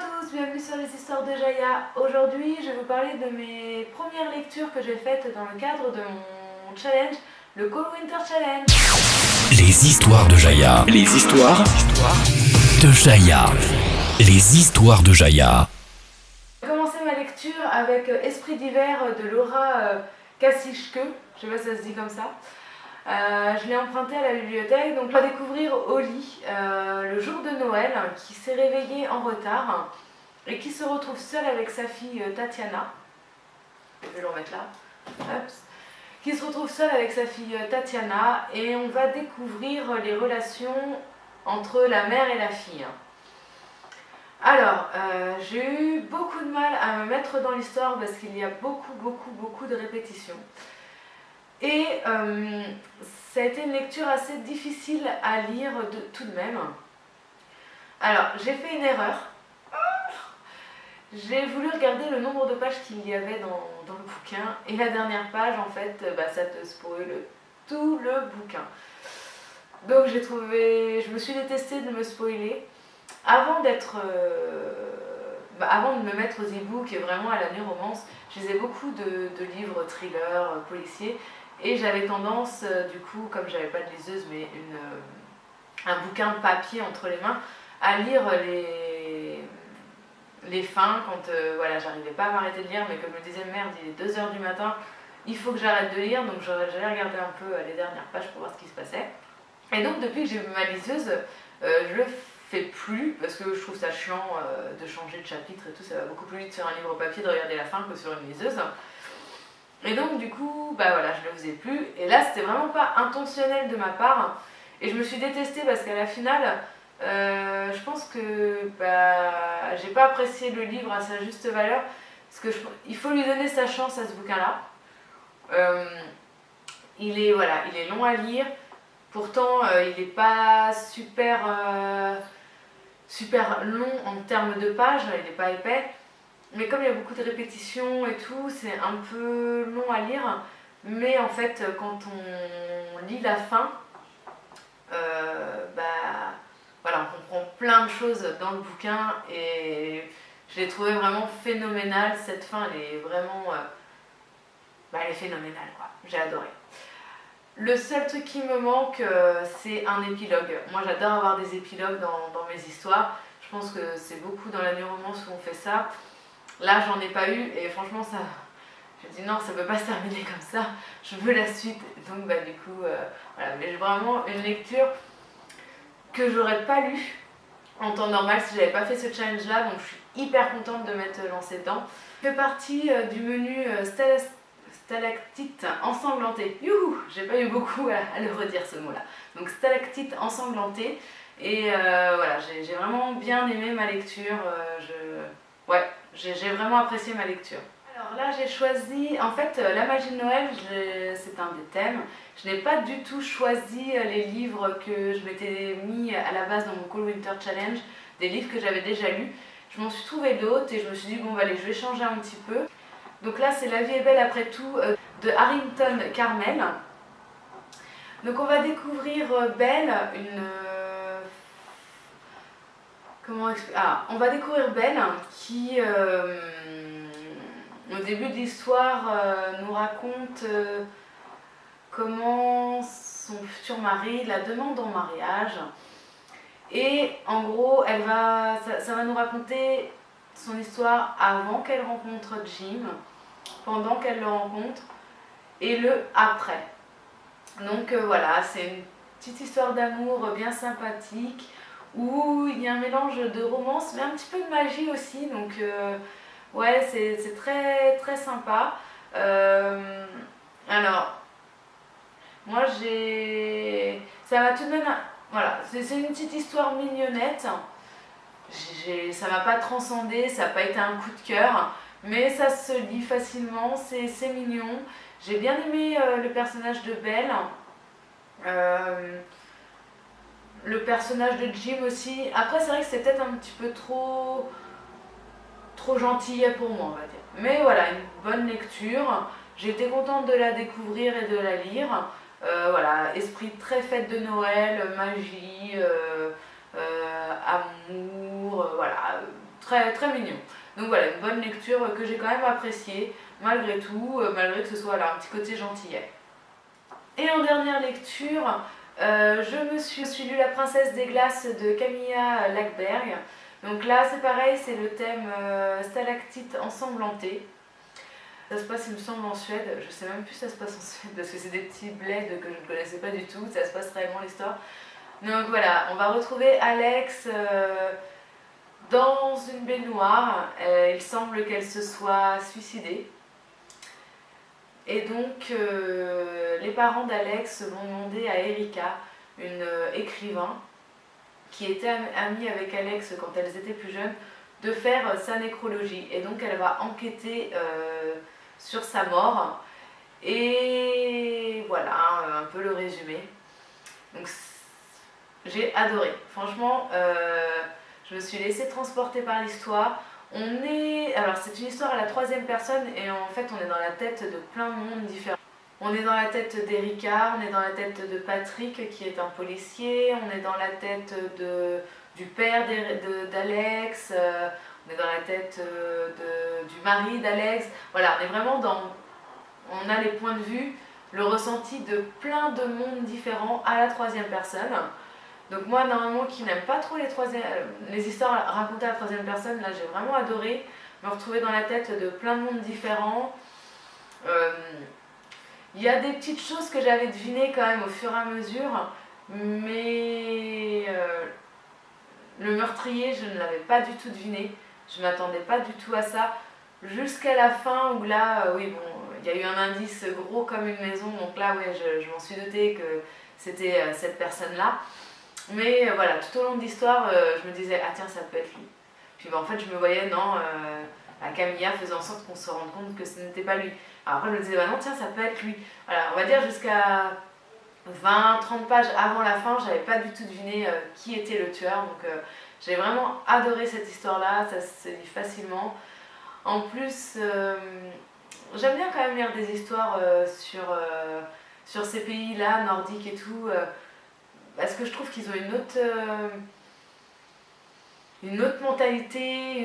tous, bienvenue sur les histoires de Jaya. Aujourd'hui, je vais vous parler de mes premières lectures que j'ai faites dans le cadre de mon challenge, le Cold Winter Challenge. Les histoires de Jaya. Les histoires de Jaya. Les histoires de Jaya. J'ai commencé ma lecture avec Esprit d'hiver de Laura Kasichke, je sais pas si ça se dit comme ça. Je l'ai emprunté à la bibliothèque, donc on va découvrir Holly, le jour de Noël, qui s'est réveillée en retard et qui se retrouve seule avec sa fille Tatiana. Je vais le remettre là. Ups. Qui se retrouve seule avec sa fille Tatiana et on va découvrir les relations entre la mère et la fille. Alors, j'ai eu beaucoup de mal à me mettre dans l'histoire parce qu'il y a beaucoup de répétitions. Et ça a été une lecture assez difficile à lire tout de même. Alors, j'ai fait une erreur. J'ai voulu regarder le nombre de pages qu'il y avait dans le bouquin. Et la dernière page, en fait, ça te spoil tout le bouquin. Donc je me suis détestée de me spoiler. Avant de me mettre aux e-books et vraiment à la romance, je lisais beaucoup de livres thrillers, policiers. Et j'avais tendance, du coup, comme j'avais pas de liseuse, mais un bouquin de papier entre les mains, à lire les fins quand j'arrivais pas à m'arrêter de lire, mais que je me disais merde, il est 2h du matin, il faut que j'arrête de lire, donc j'allais regarder un peu les dernières pages pour voir ce qui se passait. Et donc depuis que j'ai ma liseuse, je le fais plus parce que je trouve ça chiant de changer de chapitre et tout, ça va beaucoup plus vite sur un livre papier de regarder la fin que sur une liseuse. Et donc du coup, je le faisais plus. Et là, c'était vraiment pas intentionnel de ma part. Et je me suis détestée parce qu'à la finale, je pense que j'ai pas apprécié le livre à sa juste valeur. Parce que il faut lui donner sa chance à ce bouquin-là. Il est long à lire. Pourtant, il n'est pas super long en termes de pages. Il n'est pas épais. Mais comme il y a beaucoup de répétitions et tout, c'est un peu long à lire. Mais en fait, quand on lit la fin, on comprend plein de choses dans le bouquin. Et je l'ai trouvé vraiment phénoménale. Cette fin, elle est vraiment... elle est phénoménale, quoi. J'ai adoré. Le seul truc qui me manque, c'est un épilogue. Moi, j'adore avoir des épilogues dans mes histoires. Je pense que c'est beaucoup dans la romance où on fait ça. Là, j'en ai pas eu et franchement, je me dis non, ça peut pas se terminer comme ça. Je veux la suite. Donc, du coup, voilà. Mais vraiment une lecture que j'aurais pas lue en temps normal si j'avais pas fait ce challenge-là. Donc, je suis hyper contente de m'être lancée dedans. Je fais partie du menu stalactite ensanglantée. Youhou! J'ai pas eu beaucoup à le redire ce mot-là. Donc, stalactite ensanglantée. Et j'ai vraiment bien aimé ma lecture. J'ai vraiment apprécié ma lecture. Alors là, j'ai choisi, en fait, la magie de Noël, c'est un des thèmes. Je n'ai pas du tout choisi les livres que je m'étais mis à la base dans mon Cold Winter Challenge, des livres que j'avais déjà lus. Je m'en suis trouvé d'autres et je me suis dit, bon, allez, je vais changer un petit peu. Donc là, c'est La vie est belle après tout de Harrington Carmel. Donc on va découvrir Belle, on va découvrir Belle qui, au début de l'histoire, nous raconte comment son futur mari la demande en mariage. Et en gros, ça va nous raconter son histoire avant qu'elle rencontre Jim, pendant qu'elle le rencontre, et le après. Donc c'est une petite histoire d'amour bien sympathique, où il y a un mélange de romance mais un petit peu de magie aussi, donc c'est très très sympa. Alors moi ça m'a tout de même, c'est une petite histoire mignonnette. Ça m'a pas transcendé, ça n'a pas été un coup de cœur, mais ça se lit facilement, c'est mignon. J'ai bien aimé le personnage de Belle. Le personnage de Jim aussi. Après, c'est vrai que c'est peut-être un petit peu trop gentillet pour moi, on va dire. Mais voilà, une bonne lecture. J'ai été contente de la découvrir et de la lire. Esprit très fête de Noël, magie, amour, très, très mignon. Donc voilà, une bonne lecture que j'ai quand même appréciée, malgré tout, malgré que ce soit là, un petit côté gentillet. Et en dernière lecture, je me suis lu La Princesse des Glaces de Camilla Lackberg. Donc là, c'est pareil, c'est le thème stalactite ensanglantée. Ça se passe, il me semble, en Suède. Je sais même plus si ça se passe en Suède parce que c'est des petits bleds que je ne connaissais pas du tout. Ça se passe réellement l'histoire. Donc voilà, on va retrouver Alex dans une baignoire. Il semble qu'elle se soit suicidée. Et donc, les parents d'Alex vont demander à Erika, une écrivain, qui était amie avec Alex quand elles étaient plus jeunes, de faire sa nécrologie. Et donc, elle va enquêter sur sa mort. Et voilà, un peu le résumé. Donc, j'ai adoré. Franchement, je me suis laissée transporter par l'histoire. Alors c'est une histoire à la troisième personne et en fait on est dans la tête de plein de mondes différents. On est dans la tête d'Erika, on est dans la tête de Patrick qui est un policier, on est dans la tête du père d'Alex, on est dans la tête du mari d'Alex. Voilà, on est vraiment dans... On a les points de vue, le ressenti de plein de mondes différents à la troisième personne. Donc moi, normalement, qui n'aime pas trop les histoires racontées à la troisième personne, là j'ai vraiment adoré me retrouver dans la tête de plein de mondes différents. Il y a des petites choses que j'avais devinées quand même au fur et à mesure, mais le meurtrier, je ne l'avais pas du tout deviné. Je ne m'attendais pas du tout à ça. Jusqu'à la fin où là, oui, bon, il y a eu un indice gros comme une maison, donc là, ouais, je m'en suis doutée que c'était cette personne-là. Mais voilà, tout au long de l'histoire, je me disais, ah tiens, ça peut être lui. Puis en fait, je me voyais, non, à Camilla faisant en sorte qu'on se rende compte que ce n'était pas lui. Alors après, je me disais, bah non, tiens, ça peut être lui. Voilà, on va dire jusqu'à 20-30 pages avant la fin, j'avais pas du tout deviné qui était le tueur. Donc j'ai vraiment adoré cette histoire-là, ça se lit facilement. En plus, j'aime bien quand même lire des histoires sur ces pays-là, nordiques et tout. Parce que je trouve qu'ils ont une autre mentalité,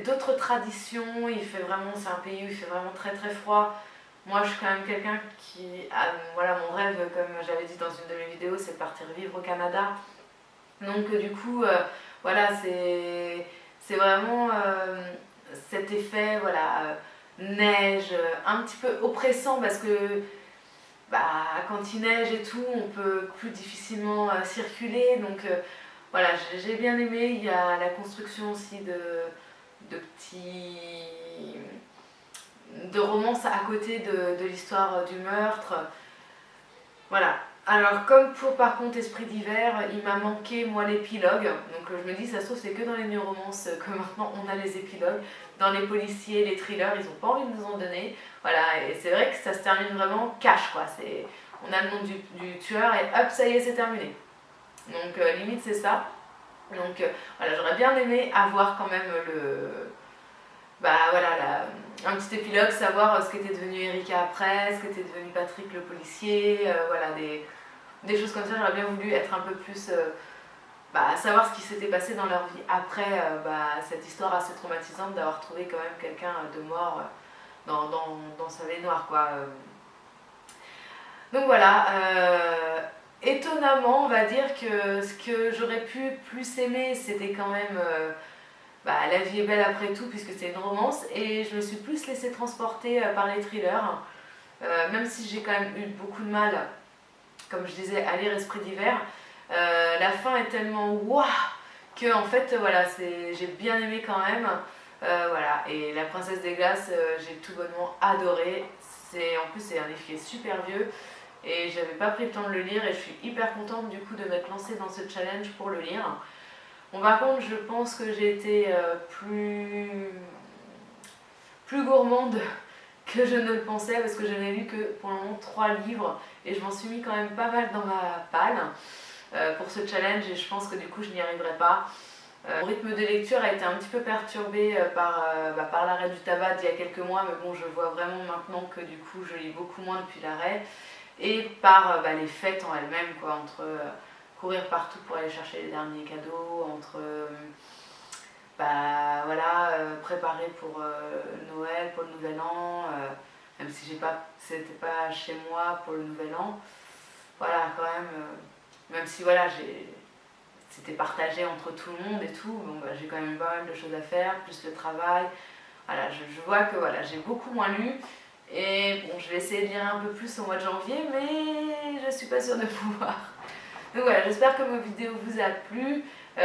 d'autres traditions. C'est un pays où il fait vraiment très très froid. Moi, je suis quand même quelqu'un qui voilà, mon rêve, comme j'avais dit dans une de mes vidéos, c'est de partir vivre au Canada. Donc du coup, voilà, c'est vraiment cet effet, voilà, neige, un petit peu oppressant parce que quand il neige et tout, on peut plus difficilement circuler. Donc voilà, j'ai bien aimé. Il y a la construction aussi de romances à côté de l'histoire du meurtre. Voilà. Alors comme pour par contre Esprit d'hiver, il m'a manqué moi l'épilogue. Donc je me dis ça se trouve c'est que dans les new romances que maintenant on a les épilogues. Dans les policiers, les thrillers, ils n'ont pas envie de nous en donner. Voilà, et c'est vrai que ça se termine vraiment cash quoi. On a le nom du tueur et hop, ça y est, c'est terminé. Donc limite c'est ça. Donc voilà, j'aurais bien aimé avoir quand même un petit épilogue, savoir ce qu'était devenu Erika après, ce qu'était devenu Patrick le policier, voilà, des choses comme ça. J'aurais bien voulu être un peu plus... savoir ce qui s'était passé dans leur vie après cette histoire assez traumatisante d'avoir trouvé quand même quelqu'un de mort dans sa baignoire, quoi. Donc voilà, étonnamment, on va dire que ce que j'aurais pu plus aimer, c'était quand même La vie est belle après tout, puisque c'est une romance, et je me suis plus laissée transporter par les thrillers, même si j'ai quand même eu beaucoup de mal, comme je disais, à lire Esprit d'hiver. La fin est tellement waouh que en fait voilà, j'ai bien aimé quand même. Voilà, et La Princesse des Glaces, j'ai tout bonnement adoré. En plus c'est un livre qui est super vieux et j'avais pas pris le temps de le lire et je suis hyper contente du coup de m'être lancée dans ce challenge pour le lire. Bon, par contre je pense que j'ai été plus gourmande que je ne le pensais parce que je n'ai lu que pour le moment 3 livres et je m'en suis mis quand même pas mal dans ma palle pour ce challenge et je pense que du coup je n'y arriverai pas. Mon rythme de lecture a été un petit peu perturbé par l'arrêt du tabac d'il y a quelques mois, mais bon, je vois vraiment maintenant que du coup je lis beaucoup moins depuis l'arrêt, et par les fêtes en elles-mêmes, quoi, entre courir partout pour aller chercher les derniers cadeaux, entre préparer pour Noël, pour le Nouvel An, même si c'était pas chez moi pour le Nouvel An. Voilà, quand même, même si voilà, c'était partagé entre tout le monde et tout, bon, bah, j'ai quand même pas mal de choses à faire, plus le travail. Voilà, je vois que voilà, j'ai beaucoup moins lu. Et bon, je vais essayer de lire un peu plus au mois de janvier, mais je suis pas sûre de pouvoir. Donc voilà, j'espère que ma vidéo vous a plu.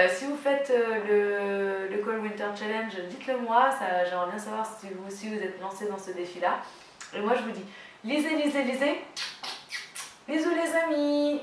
Si vous faites le Cold Winter Challenge, dites-le moi, j'aimerais bien savoir si vous aussi vous êtes lancé dans ce défi-là. Et moi je vous dis, lisez, lisez, lisez. Bisous les amis!